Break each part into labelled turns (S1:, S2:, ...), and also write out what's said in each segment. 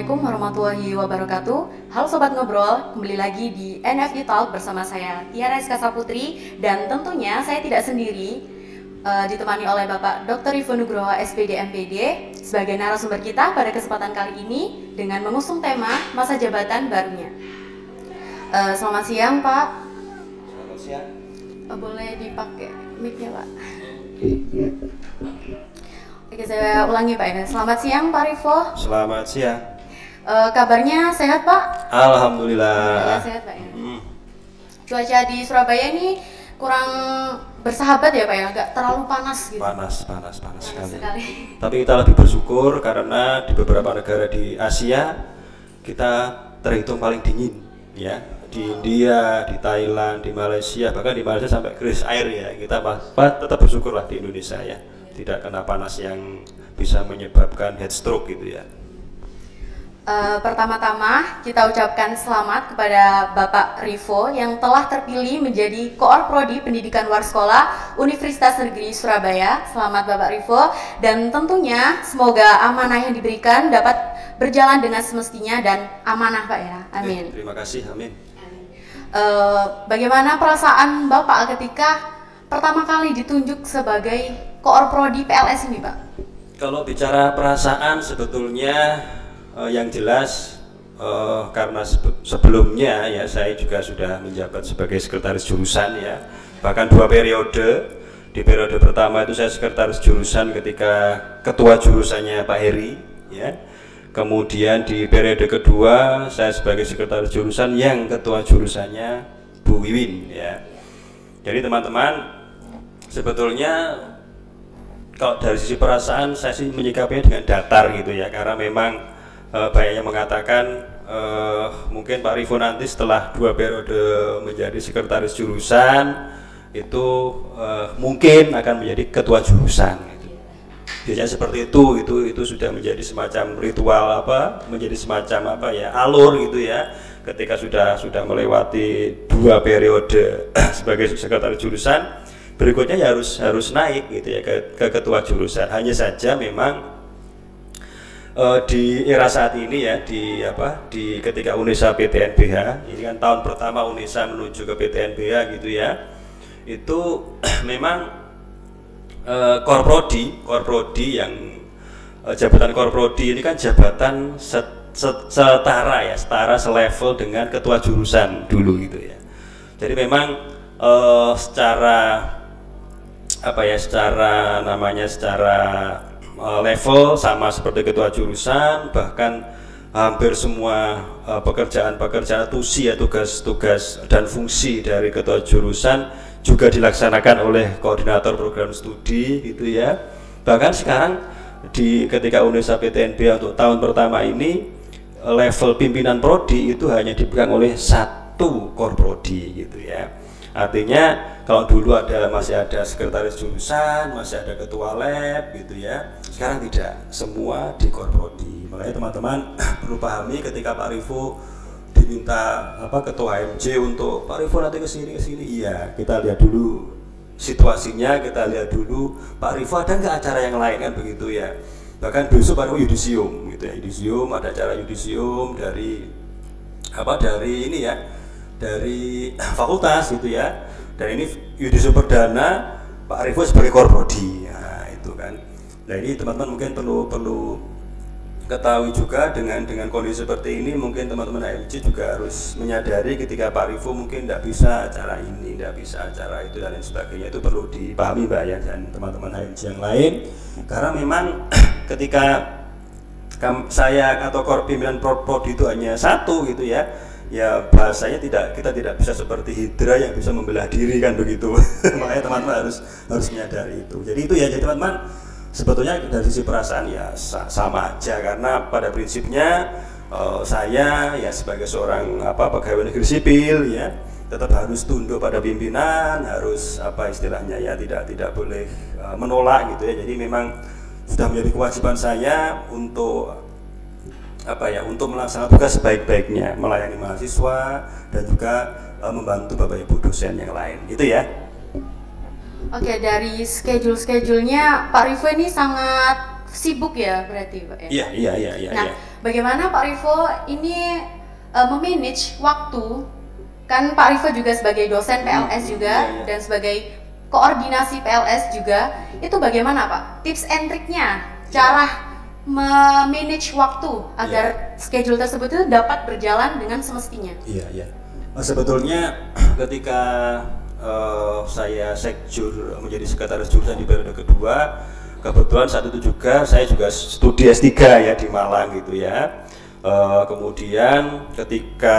S1: Assalamualaikum warahmatullahi wabarakatuh. Halo Sobat Ngobrol, kembali lagi di NFT Talk bersama saya Tiara Rizka Saputri. Dan tentunya saya tidak sendiri, ditemani oleh Bapak Dr. Rivo Nugroho SPD MPD sebagai narasumber kita pada kesempatan kali ini dengan mengusung tema masa jabatan barunya. Selamat siang Pak.
S2: Selamat siang.
S1: Boleh dipakai mic-nya Pak? Oke, saya ulangi Pak ya. Selamat siang Pak Rivo.
S2: Selamat siang.
S1: Kabarnya sehat Pak?
S2: Alhamdulillah.
S1: Ya, sehat Pak ya. Cuaca di Surabaya ini kurang bersahabat ya Pak ya, nggak terlalu panas gitu.
S2: Panas sekali.
S1: sekali.
S2: Tapi kita lebih bersyukur karena di beberapa negara di Asia kita terhitung paling dingin, ya. Di India, di Thailand, di Malaysia, bahkan di Malaysia sampai krisis air ya. Kita tetap bersyukurlah di Indonesia ya, tidak kena panas yang bisa menyebabkan heat stroke gitu ya.
S1: Pertama-tama kita ucapkan selamat kepada Bapak Rivo yang telah terpilih menjadi Koor Prodi Pendidikan Luar Sekolah Universitas Negeri Surabaya. Selamat Bapak Rivo, dan tentunya semoga amanah yang diberikan dapat berjalan dengan semestinya dan amanah Pak ya. Amin.
S2: Terima kasih, amin.
S1: Bagaimana perasaan Bapak ketika pertama kali ditunjuk sebagai Koor Prodi PLS ini Pak?
S2: Kalau bicara perasaan sebetulnya yang jelas karena sebelumnya ya saya juga sudah menjabat sebagai sekretaris jurusan ya, bahkan 2 periode. Di periode pertama itu saya sekretaris jurusan ketika ketua jurusannya Pak Heri ya. Kemudian di periode kedua saya sebagai sekretaris jurusan yang ketua jurusannya Bu Wiwin ya. Jadi teman-teman, sebetulnya kalau dari sisi perasaan saya sih menyikapinya dengan datar gitu ya, karena memang banyak yang mengatakan mungkin Pak Rivo nanti setelah 2 periode menjadi sekretaris jurusan itu mungkin akan menjadi ketua jurusan gitu. Biasanya seperti itu sudah menjadi semacam ritual menjadi semacam alur gitu ya, ketika sudah melewati 2 periode sebagai sekretaris jurusan, berikutnya ya harus naik gitu ya ke ketua jurusan. Hanya saja memang di era saat ini ya, di ketika UNESA PTNBH ini kan tahun pertama UNESA menuju ke PTNBH gitu ya, itu memang Korprodi yang jabatan Korprodi ini kan jabatan setara selevel dengan ketua jurusan dulu gitu ya. Jadi memang secara level sama seperti ketua jurusan, bahkan hampir semua pekerjaan-pekerjaan TUSI ya, tugas-tugas dan fungsi dari ketua jurusan juga dilaksanakan oleh koordinator program studi gitu ya. Bahkan sekarang ketika UNESA PTNBH untuk tahun pertama ini, level pimpinan prodi itu hanya dipegang oleh 1 Korprodi gitu ya. Artinya kalau dulu masih ada sekretaris jurusan, masih ada ketua lab gitu ya, sekarang tidak, semua di Korprodi. Makanya teman-teman perlu pahami ketika Pak Rivo diminta ketua HMJ untuk Pak Rivo nanti kesini, iya kita lihat dulu situasinya, kita lihat dulu Pak Rivo ada nggak acara yang lain kan begitu ya. Bahkan besok Pak Rivo yudisium gitu ya, yudisium, ada acara yudisium dari ini ya, dari fakultas gitu ya. Dan ini yudisium perdana Pak Rivo sebagai Korprodi. Nah, itu kan. Nah, ini teman-teman mungkin perlu ketahui juga dengan kondisi seperti ini, mungkin teman-teman HMJ juga harus menyadari ketika Pak Rivo mungkin tidak bisa acara ini, tidak bisa acara itu dan lain sebagainya. Itu perlu dipahami Mbak ya, dan teman-teman HMJ yang lain, karena memang ketika saya atau pimpinan prodi itu hanya 1 gitu ya, ya bahasanya kita tidak bisa seperti Hidra yang bisa membelah diri kan begitu. Makanya teman-teman harus menyadari itu. Jadi itu ya, jadi teman-teman sebetulnya dari sisi perasaan ya sama aja, karena pada prinsipnya saya ya sebagai seorang pegawai negeri sipil ya tetap harus tunduk pada pimpinan, harus istilahnya ya tidak boleh menolak gitu ya. Jadi memang sudah menjadi kewajiban saya untuk untuk melaksanakan tugas sebaik-baiknya, melayani mahasiswa dan juga membantu Bapak Ibu dosen yang lain. Itu ya.
S1: Oke, dari schedule-schedule-nya Pak Rivo ini sangat sibuk ya berarti Pak ya?
S2: Iya.
S1: Nah, bagaimana Pak Rivo ini memanage waktu? Kan Pak Rivo juga sebagai dosen PLS juga dan sebagai koordinasi PLS juga, itu bagaimana Pak? Tips and triknya, cara memanage waktu agar schedule tersebut itu dapat berjalan dengan semestinya.
S2: Sebetulnya ketika saya sekjur menjadi sekretaris jurusan di periode kedua, kebetulan saat itu juga saya juga studi S3 ya di Malang gitu ya. Kemudian ketika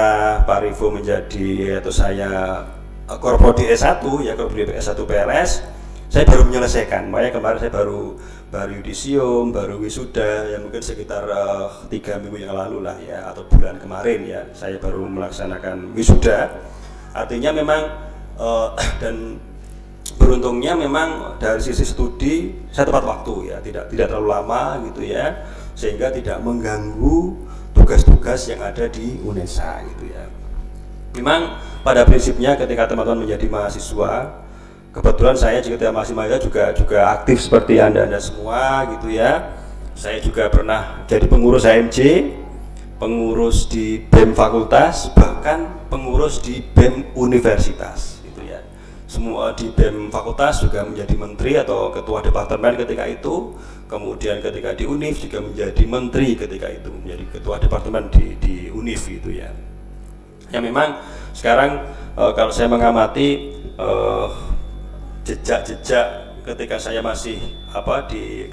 S2: Pak Rivo menjadi atau saya korprodi S1 ya, korprodi S1 PLS, saya baru menyelesaikan. Makanya kemarin saya baru yudisium, baru wisuda ya, mungkin sekitar 3 minggu yang lalu lah ya, atau bulan kemarin ya, saya baru melaksanakan wisuda. Artinya memang dan beruntungnya memang dari sisi studi saya tepat waktu ya, tidak terlalu lama gitu ya, sehingga tidak mengganggu tugas-tugas yang ada di UNESA gitu ya. Memang pada prinsipnya ketika teman-teman menjadi mahasiswa, kebetulan saya ketika masih mahasiswa juga aktif seperti anda semua gitu ya. Saya juga pernah jadi pengurus HMJ, pengurus di BEM fakultas, bahkan pengurus di BEM universitas gitu ya. Semua di BEM fakultas juga menjadi menteri atau ketua departemen ketika itu. Kemudian ketika di UNIF juga menjadi menteri ketika itu, menjadi ketua departemen di UNIF gitu ya. Ya memang sekarang kalau saya mengamati jejak-jejak ketika saya masih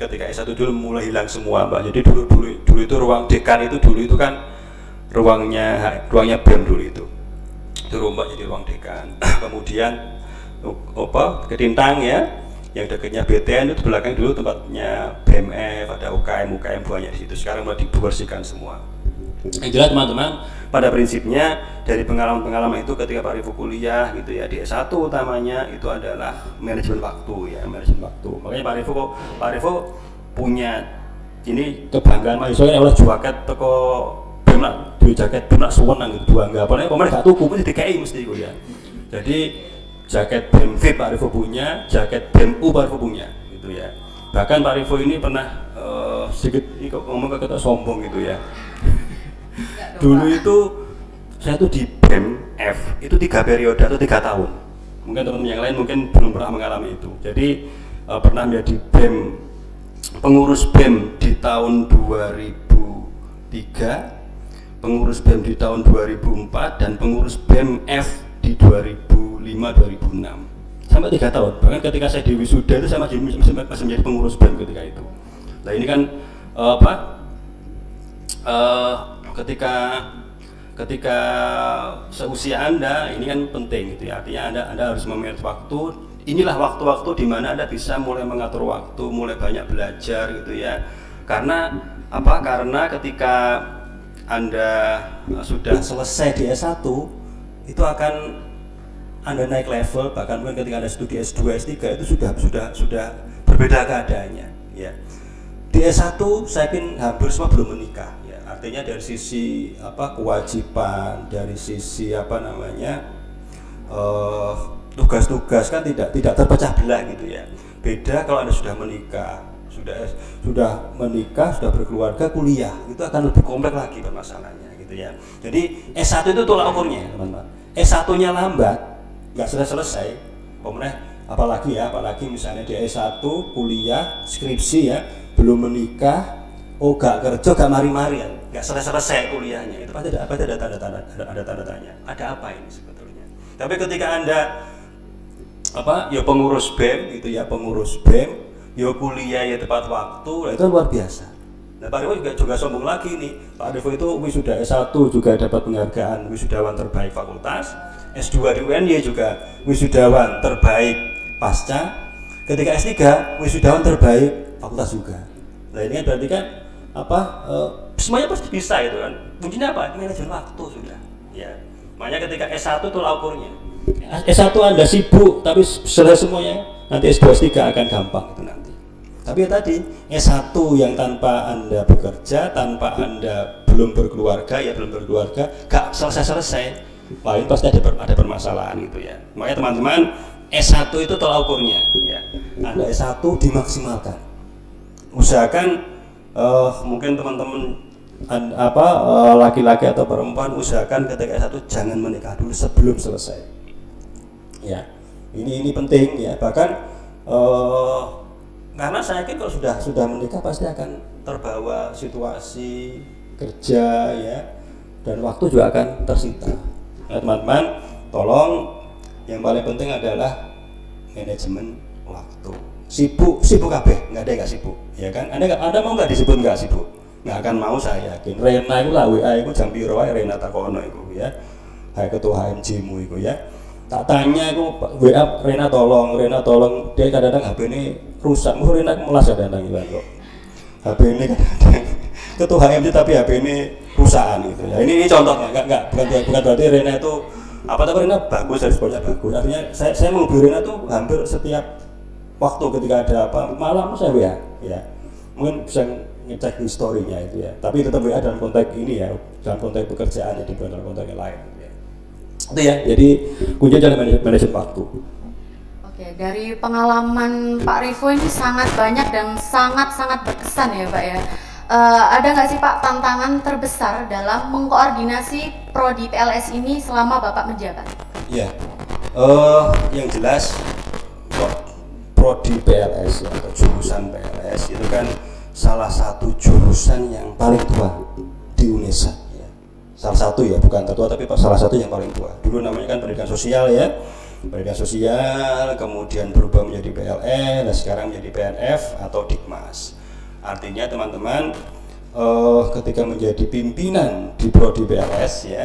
S2: ketika S1 dulu mulai hilang semua Mbak. Jadi dulu itu ruang dekan itu kan ruangnya BEM dulu itu Mbak, jadi ruang dekan. Kemudian Ketintang ya, yang dekatnya BTN itu belakang dulu tempatnya BMF, ada UKM banyak di situ. Sekarang mulai dibersihkan semua. Yang jelas teman-teman, pada prinsipnya dari pengalaman itu ketika Pak Rivo kuliah gitu ya, di S1 utamanya itu adalah manajemen waktu ya, manajemen waktu. Makanya Pak Rivo punya ini kebanggaan mahasiswa yang oleh jaket toko BEM lah, di jaket BEM lah suwenang gitu, bangga. Apalagi pemain gak tuku mesti DKI mesti itu ya. Jadi jaket BEM VIP Pak Rivo punya, jaket BEM U Pak Rivo punya gitu ya. Bahkan Pak Rivo ini pernah sedikit ngomong ke kita sombong gitu ya. Dulu itu saya tuh di BEM F itu 3 periode atau 3 tahun. Mungkin teman-teman yang lain mungkin belum pernah mengalami itu. Jadi pernah menjadi pengurus BEM di tahun 2003, pengurus BEM di tahun 2004, dan pengurus BEM F di 2005-2006 sampai 3 tahun. Bahkan ketika saya di wisuda itu saya masih menjadi pengurus BEM ketika itu. Nah ini kan ketika seusia Anda ini kan penting gitu ya, artinya Anda harus memanage waktu. Inilah waktu-waktu di mana Anda bisa mulai mengatur waktu, mulai banyak belajar gitu ya. Karena ketika Anda sudah selesai di S1 itu akan Anda naik level, bahkan mungkin ketika Anda studi S2, S3 itu sudah berbeda keadaannya ya. Di S1 saya yakin hampir semua belum menikah. Artinya dari sisi kewajiban, dari sisi tugas-tugas kan tidak terpecah belah gitu ya. Beda kalau Anda sudah menikah, sudah berkeluarga, kuliah itu akan lebih kompleks lagi permasalahannya gitu ya. Jadi S1 itu tolak ukurnya teman-teman. S1-nya lambat, nggak selesai. Apalagi misalnya di S1 kuliah, skripsi ya, belum menikah, gak kerja, gak mari-marian, gak selesai kuliahnya, itu pasti ada tanda tanya, ada apa ini sebetulnya. Tapi ketika Anda pengurus BEM gitu ya, pengurus BEM, kuliah ya tepat waktu, itu luar biasa. Nah Pak Rivo juga sombong lagi nih, Pak Rivo itu wisuda S1 juga dapat penghargaan wisudawan terbaik fakultas, S2 di UNY juga wisudawan terbaik pasca, ketika S3 wisudawan terbaik fakultas juga. Nah ini kan berarti kan semuanya pasti bisa itu kan. Kuncinya apa? Manajemen waktu sudah ya. Makanya ketika S1 itu ukurnya. S1 Anda sibuk tapi selesai semuanya, nanti S2 S3 akan gampang itu nanti. Tapi ya tadi S1 yang tanpa Anda bekerja, tanpa Anda belum berkeluarga, gak selesai, lain pasti ada permasalahan gitu ya. Makanya teman-teman, S1 itu tolak ukurnya ya. Anda S1 dimaksimalkan. Usahakan mungkin teman-teman laki-laki atau perempuan usahakan ketika S1 jangan menikah dulu sebelum selesai. Ya, ini penting ya. Bahkan karena saya yakin kalau sudah menikah pasti akan terbawa situasi kerja ya, dan waktu juga akan tersita. Nah, teman-teman, tolong yang paling penting adalah manajemen waktu. Sibuk kabeh, nggak ada yang nggak sibuk, ya kan? Anda mau nggak disebut nggak sibuk? Nggak akan mau, saya yakin. Rena itu lah WA itu jam piro wae Rena takono itu ya. Hai ketua HMJ mu itu ya. Tak tanya itu WA Rena tolong, dia kadang-kadang HP ini rusak, Rena melas kadang-kadang gitu kok. HP ini kadang-kadang ketua HMJ tapi HP ini rusakan gitu ya. Ini contoh, bukan berarti Rena itu tapi Rena bagus, responnya bagus. Artinya saya menghubungi Rena tuh hampir setiap waktu ketika ada apa malam saya WA ya. Mungkin bisa ngecek historinya itu ya. Tapi tetap WA dalam konteks ini ya, dalam konteks pekerjaan, jadi bukan dalam konteks yang lain ya. Itu ya. Jadi kuncinya adalah manajemen waktu.
S1: Oke, dari pengalaman Pak Rivo ini sangat banyak dan sangat berkesan ya Pak ya. Ada nggak sih Pak tantangan terbesar dalam mengkoordinasi prodi PLS ini selama Bapak menjabat?
S2: Ya, yang jelas prodi PLS atau jurusan PLS itu kan salah satu jurusan yang paling tua di UNESA. Ya. Salah satu ya, bukan tertua tapi salah satu yang paling tua. Dulu namanya kan pendidikan sosial ya, pendidikan sosial, kemudian berubah menjadi PLN, dan sekarang menjadi PNF atau Dikmas. Artinya teman-teman ketika menjadi pimpinan di prodi PLS ya,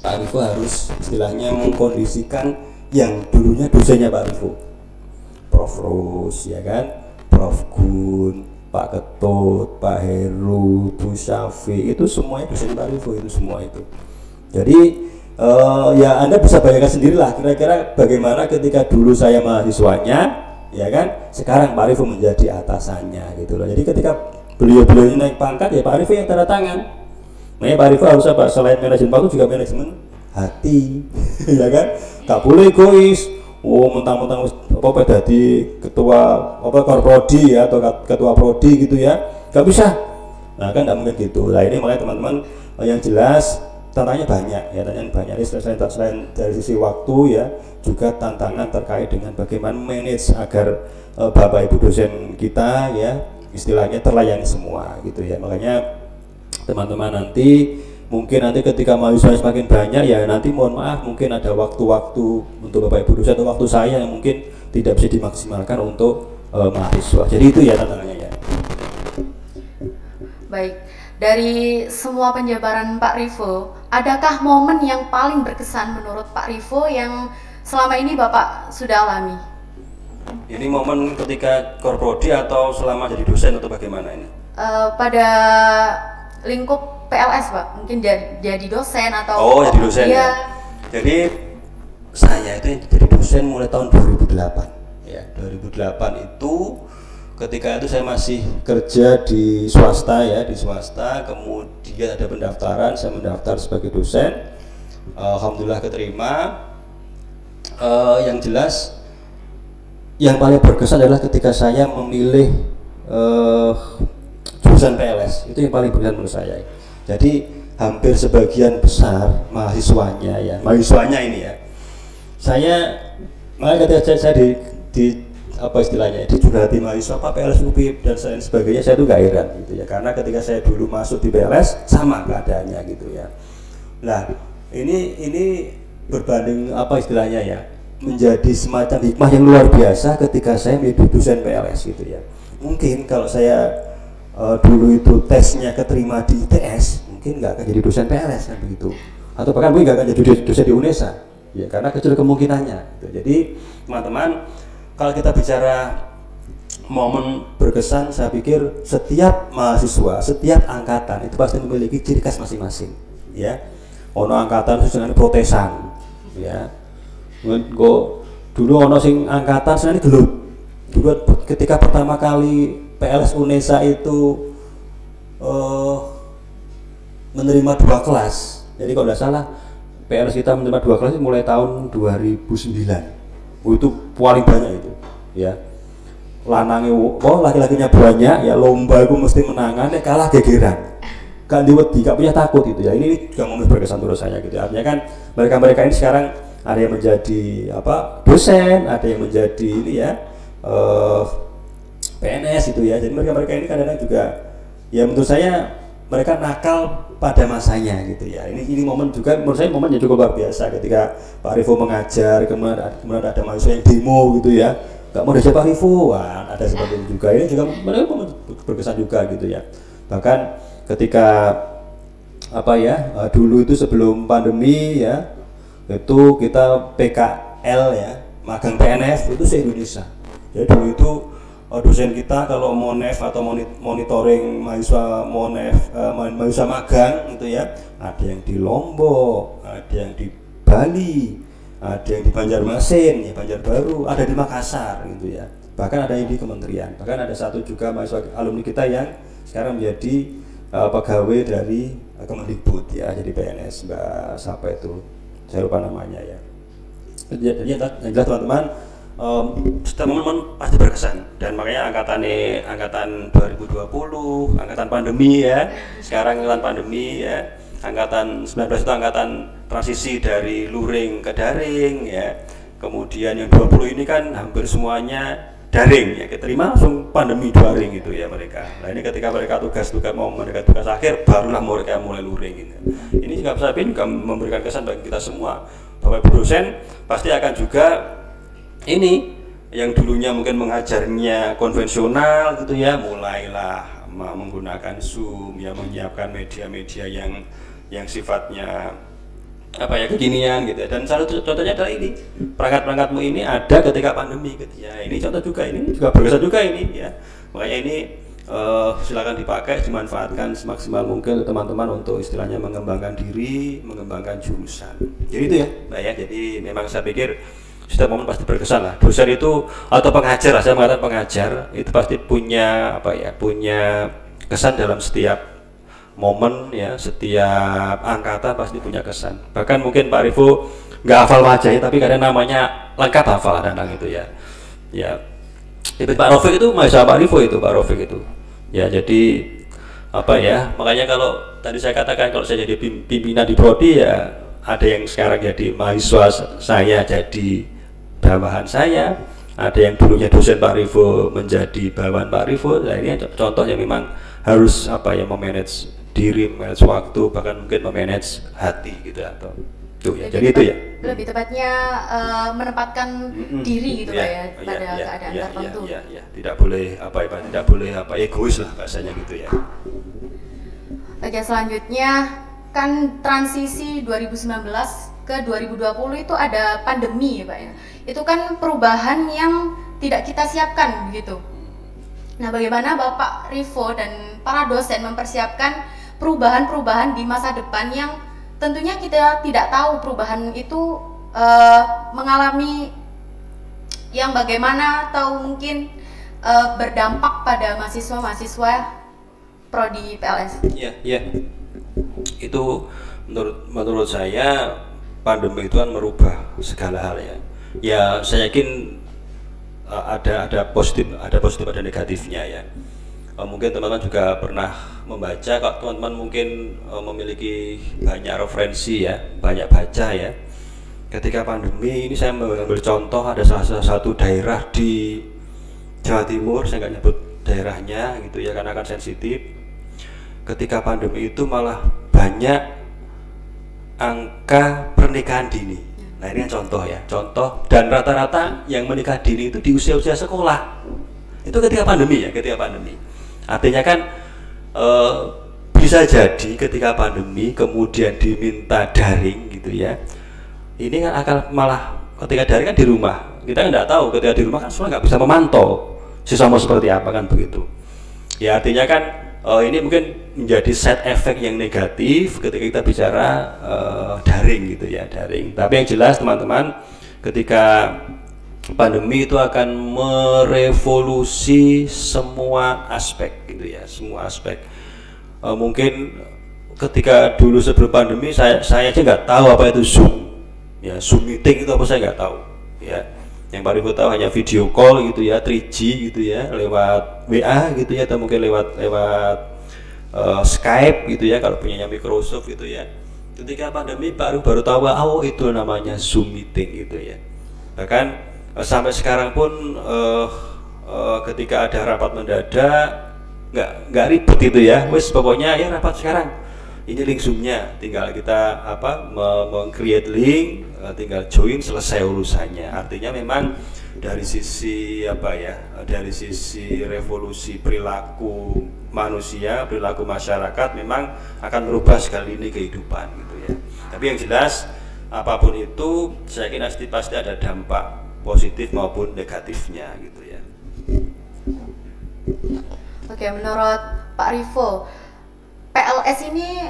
S2: Pak Rivo harus istilahnya mengkondisikan yang dulunya dosennya Pak Rivo, Prof. Rus ya kan, Prof. Gun, Pak Ketut, Pak Heru, Bu Syafi, itu semuanya dosen Pak Rivo itu semua itu. Jadi ya Anda bisa bayangkan sendirilah kira-kira bagaimana ketika dulu saya mahasiswanya ya kan, sekarang Pak Rivo menjadi atasannya gitu loh. Jadi ketika beliau ini naik pangkat ya Pak Rivo yang tanda tangan. Makanya Pak Rivo harus apa, selain manajemen waktu juga manajemen hati ya kan, gak boleh egois. Mentang-mentang apa jadi ketua korprodi ya atau ketua prodi gitu ya, gak bisa. Nah kan gak mungkin gitu. Nah ini makanya teman-teman yang jelas tantangannya banyak ya, tantangan banyak. Ini selain dari sisi waktu ya, juga tantangan terkait dengan bagaimana manage agar Bapak Ibu dosen kita ya istilahnya terlayani semua gitu ya. Makanya teman-teman nanti mungkin nanti ketika mahasiswa semakin banyak ya, nanti mohon maaf mungkin ada waktu-waktu untuk Bapak Ibu dosen atau waktu saya yang mungkin tidak bisa dimaksimalkan untuk mahasiswa. Jadi itu ya tantangannya ya.
S1: Baik, dari semua penjabaran Pak Rivo, adakah momen yang paling berkesan menurut Pak Rivo yang selama ini Bapak sudah alami?
S2: Ini momen ketika korprodi atau selama jadi dosen atau bagaimana ini?
S1: Pada lingkup PLS Pak, mungkin jadi dosen atau
S2: jadi dosen ya. Jadi saya itu jadi dosen mulai tahun 2008 ya. 2008 itu ketika itu saya masih kerja di swasta ya, kemudian ada pendaftaran, saya mendaftar sebagai dosen. Alhamdulillah keterima. Yang jelas yang paling berkesan adalah ketika saya memilih jurusan PLS, itu yang paling berkesan menurut saya. Jadi hampir sebagian besar mahasiswanya ini ya, makanya ketika saya di apa istilahnya, dicurhati mahasiswa Pak PLS UPI dan sebagainya, saya itu gak heran gitu ya, karena ketika saya dulu masuk di PLS sama keadaannya gitu ya. Nah ini berbanding apa istilahnya ya, menjadi semacam hikmah yang luar biasa ketika saya menjadi dosen PLS gitu ya. Mungkin kalau saya dulu itu tesnya keterima di ITS, mungkin nggak akan jadi dosen PLS kan begitu, atau bahkan mungkin nggak akan jadi dosen di UNESA ya, karena kecil kemungkinannya gitu. Jadi teman-teman, kalau kita bicara momen berkesan, saya pikir setiap mahasiswa, setiap angkatan itu pasti memiliki ciri khas masing-masing ya. Ono angkatan dengan protesan ya, dulu ono sing angkatan sebenarnya dulu ketika pertama kali PLS UNESA itu menerima 2 kelas. Jadi kalau tidak salah PLS kita menerima 2 kelas mulai tahun 2009. Itu paling banyak itu ya. lanangnya laki-lakinya banyak ya, lomba itu mesti menangan, kalah gegeran, gak diwedi, gak punya takut gitu ya. Ini juga momen berkesan menurut saya gitu. Artinya kan mereka ini sekarang ada yang menjadi dosen, ada yang menjadi ini ya PNS itu ya. Jadi mereka ini kadang-kadang juga ya menurut saya mereka nakal pada masanya gitu ya. Ini momen juga menurut saya momen yang cukup luar biasa ketika Pak Rifo mengajar, kemudian ada mahasiswa yang demo gitu ya, nggak mau diajak Pak Rifo, ada seperti itu juga. Ini juga momen berkesan juga gitu ya. Bahkan ketika dulu itu sebelum pandemi ya, itu kita PKL ya, magang PNF itu se-Indonesia. Jadi dulu itu dosen kita kalau monef atau monitoring mahasiswa mahasiswa magang gitu ya, ada yang di Lombok, ada yang di Bali, ada yang di Banjarmasin, ya Banjarbaru, ada di Makassar gitu ya. Bahkan ada yang di kementerian, bahkan ada satu juga mahasiswa alumni kita yang sekarang menjadi pegawai dari Kemendikbud ya, jadi PNS, Mbak siapa itu, saya lupa namanya ya. Jadi yang jelas teman-teman, setiap momen pasti berkesan, dan makanya angkatan 2020, angkatan pandemi ya, sekarang angkatan pandemi ya, angkatan 19 itu angkatan transisi dari luring ke daring ya, kemudian yang 20 ini kan hampir semuanya daring ya, keterima langsung pandemi daring gitu ya mereka. Nah ini ketika mereka tugas akhir, barulah mereka mulai luring gitu. Ini juga memberikan kesan bagi kita semua, Bapak Ibu dosen pasti akan juga ini yang dulunya mungkin mengajarnya konvensional gitu ya, mulailah menggunakan Zoom ya, menyiapkan media-media yang sifatnya kekinian gitu ya. Dan salah satu contohnya adalah ini, perangkat-perangkatmu ini ada ketika pandemi gitu ya. Ini contoh juga, ini juga berkesan juga ini ya. Makanya ini silakan dipakai, dimanfaatkan semaksimal mungkin teman-teman untuk istilahnya mengembangkan diri, mengembangkan jurusan. Jadi itu ya Mbak ya. Jadi memang saya pikir setiap momen pasti berkesan lah. Dosen itu atau pengajar, saya mengatakan pengajar itu pasti punya punya kesan dalam setiap momen ya, setiap angkatan pasti punya kesan. Bahkan mungkin Pak Rifo nggak hafal wajah ya, tapi kadang namanya lengkap hafal kadang itu ya. Ya, itu Pak Rofik itu mahasiswa Pak Rifo itu, Pak Rofik itu. Ya jadi makanya kalau tadi saya katakan kalau saya jadi pimpinan di prodi ya, ada yang sekarang jadi mahasiswa saya jadi bawahan saya, ada yang dulunya dosen Pak Rifo menjadi bawahan Pak Rifo. Nah ini contohnya memang harus memanage diri, memanage waktu, bahkan mungkin memanage hati gitu atau tuh ya. Jadi itu ya.
S1: Lebih tepatnya menempatkan diri gitu ya, pada keadaan tertentu.
S2: Ya, tidak boleh tidak boleh egois lah bahasanya gitu ya.
S1: Oke, selanjutnya kan transisi 2019 ke 2020 itu ada pandemi ya Pak ya. Itu kan perubahan yang tidak kita siapkan begitu. Nah, bagaimana Bapak Rifo dan para dosen mempersiapkan perubahan-perubahan di masa depan yang tentunya kita tidak tahu perubahan itu mengalami yang bagaimana, atau mungkin berdampak pada mahasiswa-mahasiswa prodi PLS?
S2: Iya. Itu menurut saya pandemi itu kan merubah segala hal ya. Ya saya yakin ada positif ada negatifnya ya. Mungkin teman-teman juga pernah membaca, kalau teman-teman mungkin memiliki banyak referensi ya, banyak baca ya. Ketika pandemi ini saya mengambil contoh, ada salah satu daerah di Jawa Timur, saya nggak nyebut daerahnya gitu ya karena kan sensitif. Ketika pandemi itu malah banyak angka pernikahan dini. Nah ini contoh ya, dan rata-rata yang menikah dini itu di usia-usia sekolah. Itu ketika pandemi ya, Artinya kan bisa jadi ketika pandemi kemudian diminta daring gitu ya. Ini kan akan malah ketika daring kan di rumah. Kita nggak tahu ketika di rumah kan semua nggak bisa memantau siswa mau seperti apa kan begitu. Ya artinya kan ini mungkin menjadi side effect yang negatif ketika kita bicara daring gitu ya, daring. Tapi yang jelas teman-teman, ketika pandemi itu akan merevolusi semua aspek gitu ya, semua aspek. Mungkin ketika dulu sebelum pandemi saya aja nggak tahu apa itu Zoom ya, Zoom meeting itu apa saya nggak tahu ya. Yang Pak Rifo tahu hanya video call gitu ya, 3G gitu ya, lewat WA gitu ya, atau mungkin lewat Skype gitu ya kalau punyanya Microsoft gitu ya. Ketika pandemi baru tahu, oh itu namanya Zoom meeting gitu ya. Bahkan sampai sekarang pun ketika ada rapat mendadak nggak ribet itu ya, wes pokoknya ya rapat sekarang ini link Zoom-nya, tinggal kita meng-create link, tinggal join, selesai urusannya. Artinya memang dari sisi dari sisi revolusi perilaku manusia, perilaku masyarakat memang akan merubah sekali ini kehidupan gitu ya. Tapi yang jelas apapun itu saya yakin pasti ada dampak positif maupun negatifnya gitu ya.
S1: Oke, menurut Pak Rifo, PLS ini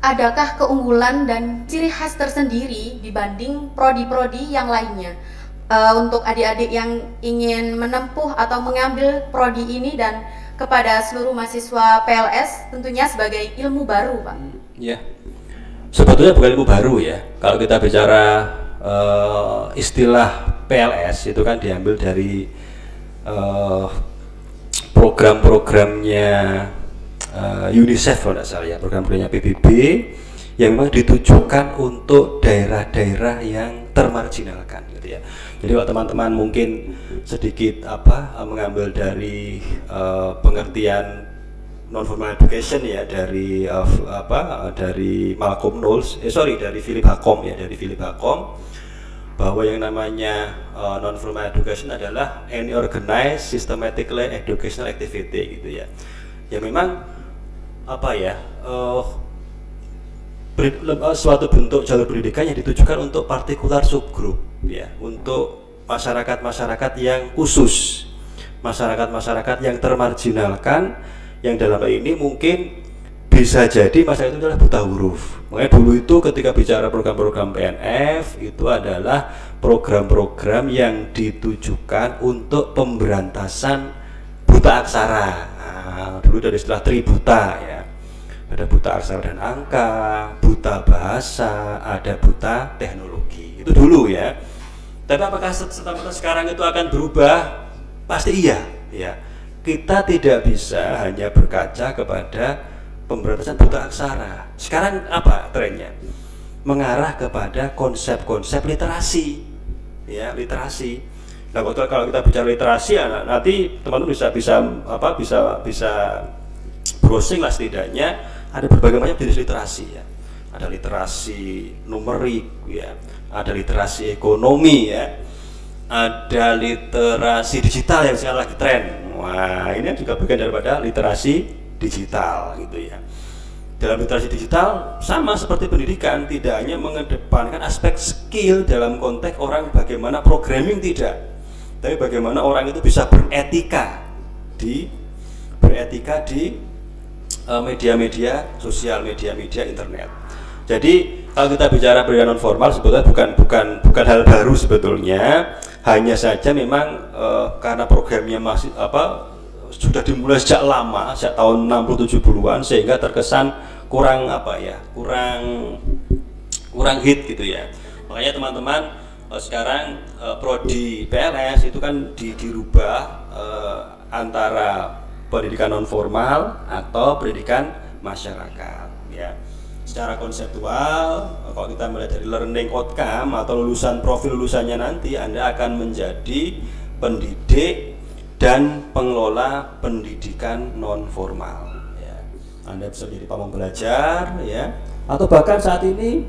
S1: adakah keunggulan dan ciri khas tersendiri dibanding prodi-prodi yang lainnya? Untuk adik-adik yang ingin menempuh atau mengambil prodi ini dan kepada seluruh mahasiswa PLS tentunya sebagai ilmu baru, Pak.
S2: Ya, sebetulnya bukan ilmu baru ya. Kalau kita bicara istilah PLS itu kan diambil dari program-programnya UNICEF kalau tidak salah ya, program-programnya PBB yang memang ditujukan untuk daerah-daerah yang termarginalkan gitu ya. Jadi kalau teman-teman mungkin sedikit mengambil dari pengertian non formal education ya dari dari Malcolm Knowles, dari Philip Hacom ya, dari Philip Hacom, bahwa yang namanya non formal education adalah any organized systematically educational activity gitu ya. Ya memang suatu bentuk jalur pendidikan yang ditujukan untuk partikular subgroup ya, untuk masyarakat-masyarakat yang khusus, masyarakat-masyarakat yang termarginalkan, yang dalam hal ini mungkin bisa jadi masyarakat itu adalah buta huruf. Makanya dulu itu ketika bicara program-program PNF itu adalah program-program yang ditujukan untuk pemberantasan buta aksara. Dulu dari istilah tributa ya, ada buta aksara dan angka, buta bahasa, ada buta teknologi, itu dulu ya. Tapi apakah sekarang itu akan berubah? Pasti iya ya. Kita tidak bisa hanya berkaca kepada pemberantasan buta aksara. Sekarang apa trennya? Mengarah kepada konsep-konsep literasi ya, literasi. Nah, kalau kita bicara literasi ya, nanti teman-teman bisa browsing lah, setidaknya ada berbagai macam jenis literasi ya. Ada literasi numerik ya, ada literasi ekonomi ya, ada literasi digital yang sekarang lagi tren. Wah, ini juga bagian daripada literasi digital gitu ya. Dalam literasi digital sama seperti pendidikan, tidak hanya mengedepankan aspek skill dalam konteks orang bagaimana programming, tidak, tapi bagaimana orang itu bisa beretika di media-media sosial, media-media internet. Jadi kalau kita bicara pendidikan non formal sebetulnya bukan hal baru sebetulnya, hanya saja memang karena programnya masih sudah dimulai sejak lama, sejak tahun 60-70-an, sehingga terkesan kurang hit gitu ya. Makanya teman-teman sekarang prodi PLS itu kan dirubah antara pendidikan non formal atau pendidikan masyarakat ya. Secara konseptual, kalau kita melihat dari learning outcome atau profil lulusannya, nanti Anda akan menjadi pendidik dan pengelola pendidikan non formal ya. Anda bisa menjadi pamong belajar ya, atau bahkan saat ini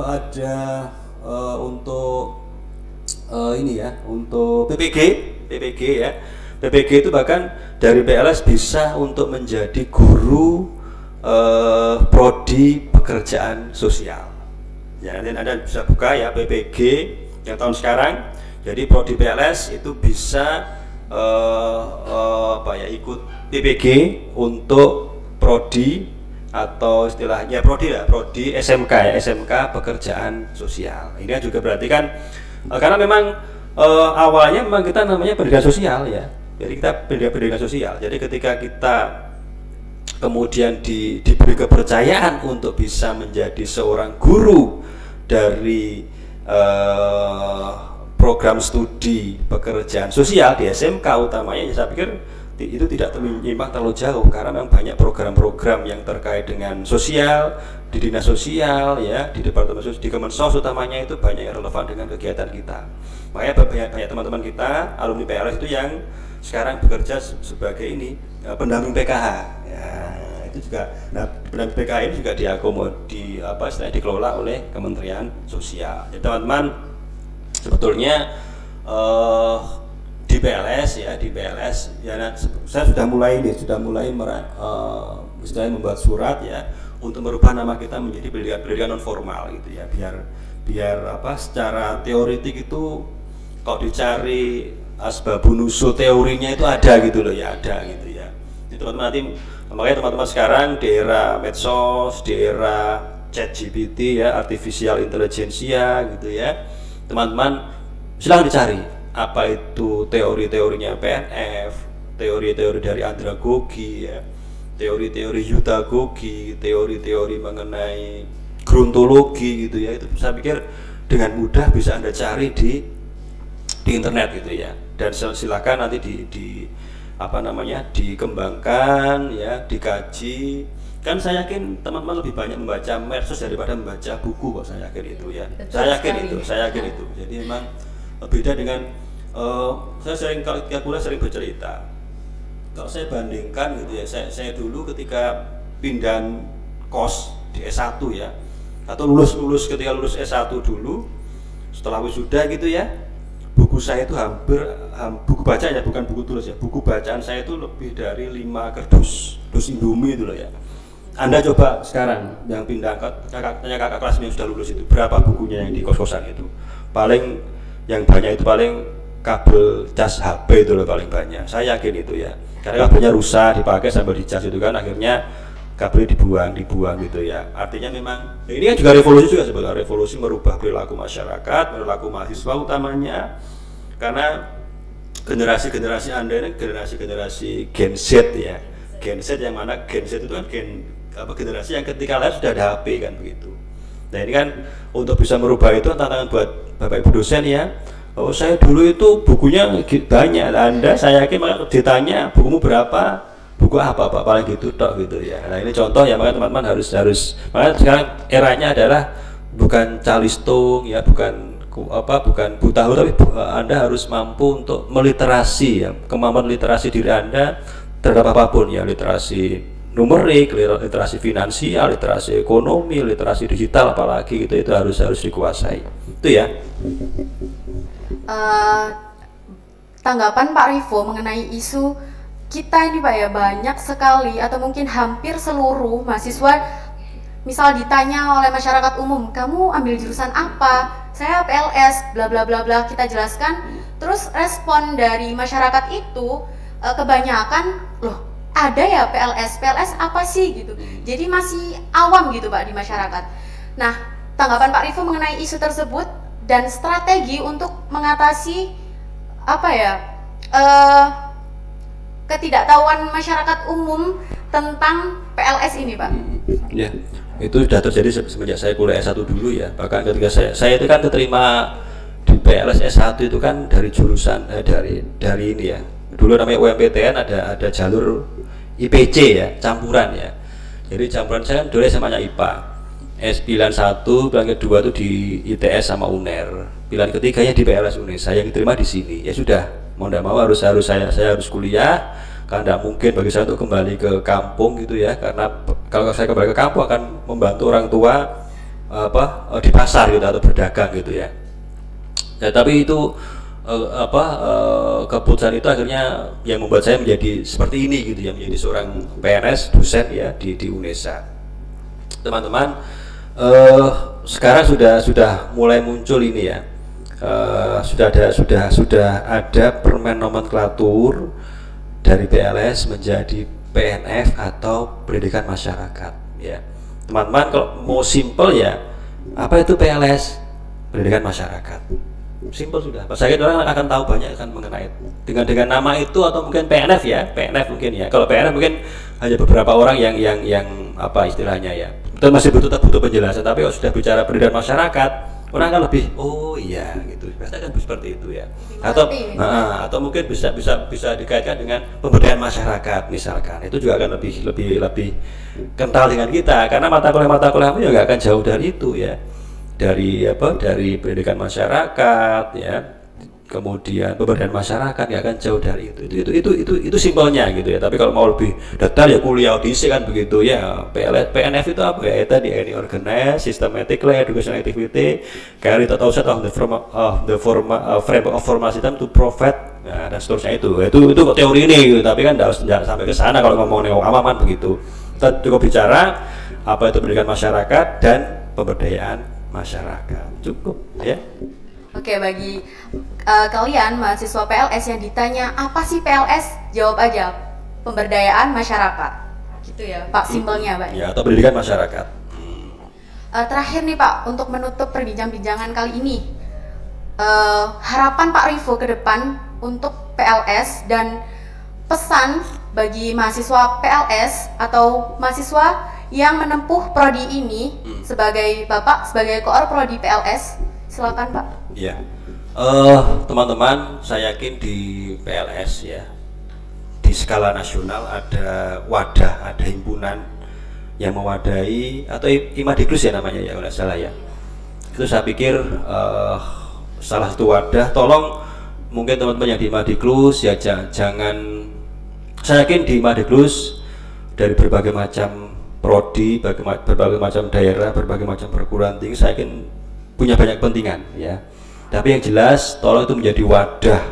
S2: ada untuk untuk PPG ya. PPG itu bahkan dari PLS bisa untuk menjadi guru prodi pekerjaan sosial ya. Nanti Anda bisa buka ya PPG yang tahun sekarang. Jadi prodi PLS itu bisa ikut PPG untuk prodi, atau istilahnya prodi SMK ya, SMK pekerjaan sosial. Ini juga berarti kan karena memang awalnya memang kita namanya pendidikan sosial ya. Jadi kita pendidikan sosial. Jadi ketika kita kemudian diberi kepercayaan untuk bisa menjadi seorang guru dari program studi pekerjaan sosial di SMK utamanya, saya pikir itu tidak menyimpang terlalu jauh, karena memang banyak program-program yang terkait dengan sosial di dinas sosial ya, di departemen sosial, di Kemensos utamanya, itu banyak yang relevan dengan kegiatan kita. Makanya banyak teman-teman kita alumni PLS itu yang sekarang bekerja sebagai ini pendamping PKH ya, itu juga. Nah, pendamping PKH ini juga istilahnya dikelola oleh Kementerian Sosial. Jadi teman-teman, sebetulnya di PLS ya, saya sudah mulai istilahnya membuat surat ya untuk merubah nama kita menjadi pendidikan non formal gitu ya, biar secara teoritik itu kalau dicari asbabun nusul teorinya itu ada gitu loh ya, ada gitu ya. Jadi teman-teman nanti, makanya teman-teman sekarang di era medsos, di era ChatGPT ya, artificial intelligence gitu ya, teman-teman silahkan dicari apa itu teori-teorinya PNF, teori-teori dari andragogi ya, teori-teori yudagogi, teori-teori mengenai gerontologi gitu ya. Itu saya pikir dengan mudah bisa Anda cari di internet gitu ya, dan silakan nanti dikembangkan ya, dikaji. Kan saya yakin teman-teman lebih banyak membaca medsos daripada membaca buku kok, saya yakin itu ya. Saya yakin itu. Jadi memang beda dengan saya ketika kuliah sering bercerita, kalau saya bandingkan gitu ya, saya dulu ketika pindah kos di S1 ya, atau ketika lulus S1 dulu, setelah wisuda gitu ya, buku saya itu buku bacaan ya, bukan buku tulis ya, buku bacaan saya itu lebih dari 5 kardus Indomie itu loh ya. Anda coba sekarang yang pindah tanya kakak kelas yang sudah lulus itu, berapa bukunya yang di kos-kosan itu? Paling yang banyak itu paling kabel cas HP itu loh paling banyak. Saya yakin itu ya, karena kabelnya rusak dipakai sambil dicas itu kan, akhirnya kabelnya dibuang gitu ya. Artinya memang ini kan juga revolusi juga sebenarnya, revolusi merubah perilaku masyarakat, perilaku mahasiswa utamanya, karena generasi Anda ini generasi Gen Z ya, Gen Z yang mana Gen Z itu kan generasi yang ketika lahir sudah ada HP kan begitu. Nah ini kan untuk bisa merubah itu tantangan buat Bapak Ibu dosen ya. Oh, saya dulu itu bukunya banyak. Anda saya yakin makanya ditanya bukumu berapa, buku apa Pak, paling gitu tok gitu ya. Nah ini contoh ya, makanya teman-teman harus makanya sekarang eranya adalah bukan calistung ya, bukan buta huruf, tapi Anda harus mampu untuk meliterasi ya, kemampuan literasi diri Anda terhadap apapun ya, literasi numerik, literasi finansial, literasi ekonomi, literasi digital apalagi gitu, itu harus dikuasai. Itu ya.
S1: Tanggapan Pak Rivo mengenai isu kita ini Pak ya, banyak sekali atau mungkin hampir seluruh mahasiswa misal ditanya oleh masyarakat umum, kamu ambil jurusan apa? Saya PLS, bla bla bla bla, kita jelaskan. Terus respon dari masyarakat itu kebanyakan, loh ada ya PLS apa sih gitu. Jadi masih awam gitu Pak di masyarakat. Nah, tanggapan Pak Rivo mengenai isu tersebut dan strategi untuk mengatasi ketidaktahuan masyarakat umum tentang PLS ini Pak.
S2: Ya, itu sudah terjadi semenjak saya kuliah S1 dulu ya. Bahkan ketika saya itu kan keterima di PLS S1 itu kan dari jurusan dari ini ya. Dulu namanya UMPTN, ada jalur IPC ya, campuran ya. Jadi campuran saya kan dulu SMA-nya IPA. S91, pilihan kedua itu di ITS sama UNER. Pilihan ketiganya di PLS UNER. Saya yang diterima di sini. Ya sudah, mau tidak mau saya harus kuliah. Karena tidak mungkin bagi saya untuk kembali ke kampung gitu ya. Karena kalau saya kembali ke kampung akan membantu orang tua di pasar gitu atau berdagang gitu ya. Ya tapi itu keputusan itu akhirnya yang membuat saya menjadi seperti ini gitu ya, menjadi seorang PNS dosen ya di UNESA. Teman-teman, sekarang sudah mulai muncul ini ya, sudah ada permen nomenklatur dari PLS menjadi PNF atau pendidikan masyarakat ya. Teman-teman kalau mau simple ya, apa itu PLS? Pendidikan masyarakat. Simple sudah. Saya kira orang akan tahu banyak kan mengenai dengan nama itu, atau mungkin PNF ya, PNF mungkin ya. Kalau PNF mungkin hanya beberapa orang yang apa istilahnya ya. Itu masih butuh penjelasan. Tapi kalau sudah bicara pendidikan masyarakat, orang kan lebih oh iya gitu, biasanya kan seperti itu ya. Atau mungkin bisa dikaitkan dengan pemberdayaan masyarakat misalkan, itu juga akan lebih kental dengan kita, karena mata kuliah ya nggak akan jauh dari itu ya, dari pendidikan masyarakat ya, kemudian pemberdayaan masyarakat nggak akan jauh dari itu simpelnya gitu ya. Tapi kalau mau lebih detail ya kuliah audisi kan begitu ya. PNF itu apa ya? Tadi any organized, systematically educational activity carried out outside of the framework of formal system to provide, nah, dan seterusnya itu kok teori ini gitu. Tapi kan nggak sampai ke sana kalau ngomong amaman begitu. Kita cukup bicara apa itu pendidikan masyarakat dan pemberdayaan masyarakat, cukup ya.
S1: Oke, bagi kalian mahasiswa PLS yang ditanya apa sih PLS, jawab aja pemberdayaan masyarakat, gitu ya Pak, simpelnya Pak.
S2: Ya, atau pendidikan masyarakat.
S1: Terakhir nih Pak, untuk menutup perbincangan kali ini, harapan Pak Rivo ke depan untuk PLS dan pesan bagi mahasiswa PLS atau mahasiswa yang menempuh prodi ini sebagai Bapak, sebagai koor prodi PLS, silakan Pak.
S2: Ya, teman-teman, saya yakin di PLS ya, di skala nasional ada wadah, ada himpunan yang mewadahi, atau Imadiklus ya namanya ya kalau salah ya. Itu saya pikir salah satu wadah. Tolong mungkin teman-teman yang di Imadiklus ya jangan, saya yakin di Imadiklus dari berbagai macam prodi, berbagai macam daerah, berbagai macam perguruan tinggi, saya yakin punya banyak kepentingan ya. Tapi yang jelas tolong itu menjadi wadah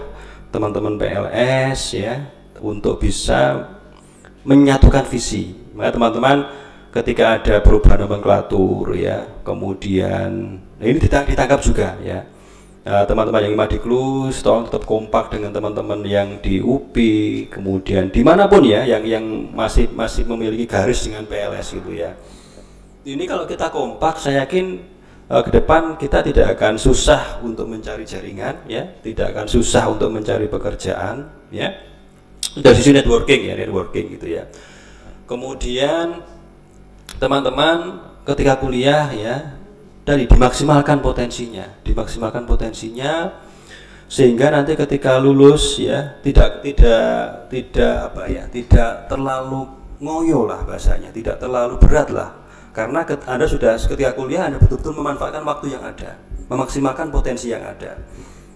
S2: teman-teman PLS ya untuk bisa menyatukan visi. Maka teman-teman ketika ada perubahan nomenklatur ya, kemudian ini ditangkap juga ya. Teman-teman yang Imadiklus tolong tetap kompak dengan teman-teman yang di UPI, kemudian dimanapun ya yang masih memiliki garis dengan PLS gitu ya. Ini kalau kita kompak, saya yakin ke depan kita tidak akan susah untuk mencari jaringan ya, tidak akan susah untuk mencari pekerjaan ya, dari sisi networking gitu ya. Kemudian teman-teman ketika kuliah ya, dari dimaksimalkan potensinya sehingga nanti ketika lulus ya tidak terlalu ngoyo lah bahasanya, tidak terlalu berat lah. Karena Anda sudah ketika kuliah Anda betul-betul memanfaatkan waktu yang ada, memaksimalkan potensi yang ada.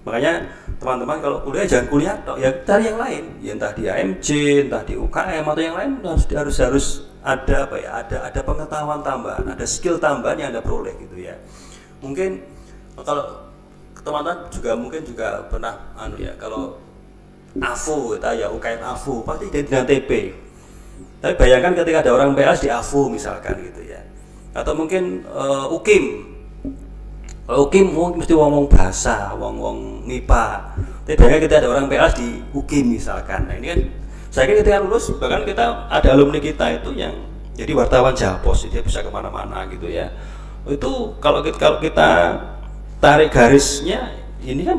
S2: Makanya teman-teman kalau kuliah jangan kuliah ya cari yang lain, ya entah di AMJ, entah di UKM atau yang lain, harus ada ada pengetahuan tambahan, ada skill tambahan yang Anda peroleh gitu ya. Mungkin kalau teman-teman mungkin juga pernah kalau AFO ya UKM AFO pasti dengan TP. Tapi bayangkan ketika ada orang PLS di AFO misalkan gitu ya, atau mungkin UKIM. Kalau UKIM mesti ngomong bahasa, ngomong MIPA. Tapi bayangkan kita ada orang PLS di UKIM misalkan. Nah ini kan saya kira ketika lulus bahkan kita ada alumni kita itu yang jadi wartawan Japos, dia bisa kemana-mana gitu ya. Itu kalau kita tarik garisnya, ini kan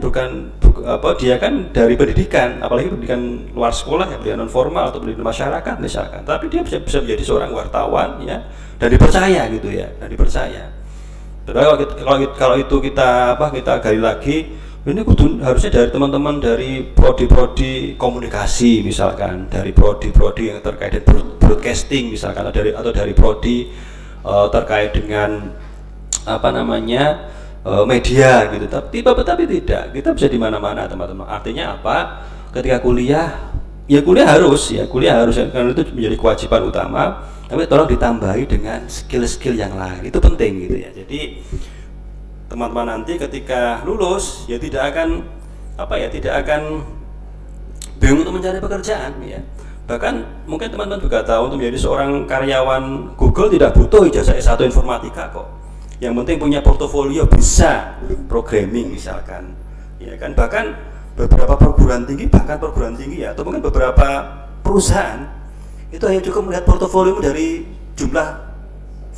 S2: dia kan dari pendidikan, apalagi pendidikan luar sekolah ya, pendidikan non formal atau pendidikan masyarakat misalkan, tapi dia bisa menjadi seorang wartawan ya, dan dipercaya gitu ya, dan dipercaya. Kalau itu kita gali lagi, ini harusnya dari teman-teman dari prodi-prodi komunikasi misalkan, dari prodi-prodi yang terkait dengan broadcasting misalkan, atau dari prodi terkait dengan media gitu. Tapi tidak, kita bisa di mana-mana teman-teman. Artinya apa? Ketika kuliah harus karena itu menjadi kewajiban utama. Tapi tolong ditambahi dengan skill-skill yang lain, itu penting gitu ya. Jadi teman-teman nanti ketika lulus ya tidak akan bingung untuk mencari pekerjaan ya. Bahkan mungkin teman-teman juga tahu, untuk menjadi seorang karyawan Google tidak butuh ijazah S1 informatika kok. Yang penting punya portofolio, bisa programming misalkan, ya kan. Bahkan beberapa perguruan tinggi ya, atau mungkin beberapa perusahaan itu hanya cukup melihat portofoliomu dari jumlah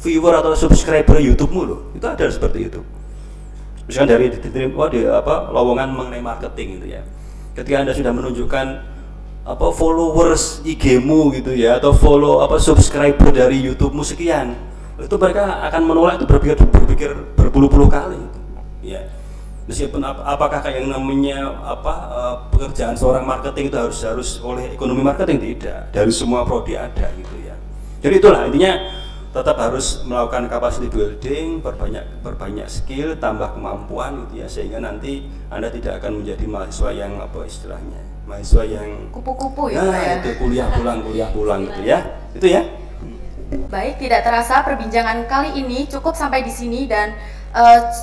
S2: viewer atau subscriber YouTube-mu loh. Itu ada seperti itu. Misalkan dari lowongan mengenai marketing gitu ya. Ketika Anda sudah menunjukkan followers IG-mu gitu ya, atau subscriber dari YouTube-mu sekian, itu mereka akan menolak itu berpikir berpuluh-puluh kali. ya. Meskipun apakah kayak yang namanya pekerjaan seorang marketing itu harus oleh ekonomi marketing, tidak, dari semua prodi ada gitu ya. Jadi itulah intinya, tetap harus melakukan capacity building, perbanyak skill, tambah kemampuan gitu ya, sehingga nanti Anda tidak akan menjadi mahasiswa yang istilahnya mahasiswa yang
S1: kupu-kupu ya, ya.
S2: Itu kuliah pulang gitu ya. Itu ya.
S1: Baik, tidak terasa perbincangan kali ini cukup sampai di sini, dan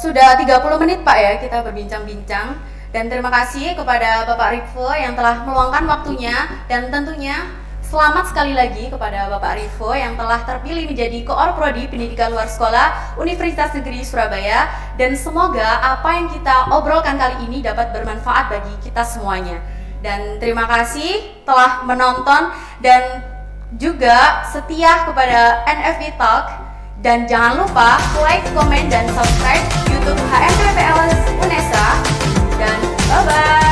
S1: sudah 30 menit Pak ya kita berbincang-bincang. Dan terima kasih kepada Bapak Rivo yang telah meluangkan waktunya, dan tentunya selamat sekali lagi kepada Bapak Rivo yang telah terpilih menjadi Koor Prodi Pendidikan Luar Sekolah Universitas Negeri Surabaya. Dan semoga apa yang kita obrolkan kali ini dapat bermanfaat bagi kita semuanya. Dan terima kasih telah menonton dan juga setia kepada NFI Talk. Dan jangan lupa like, komen, dan subscribe YouTube HMPPLS UNESA. Dan bye-bye.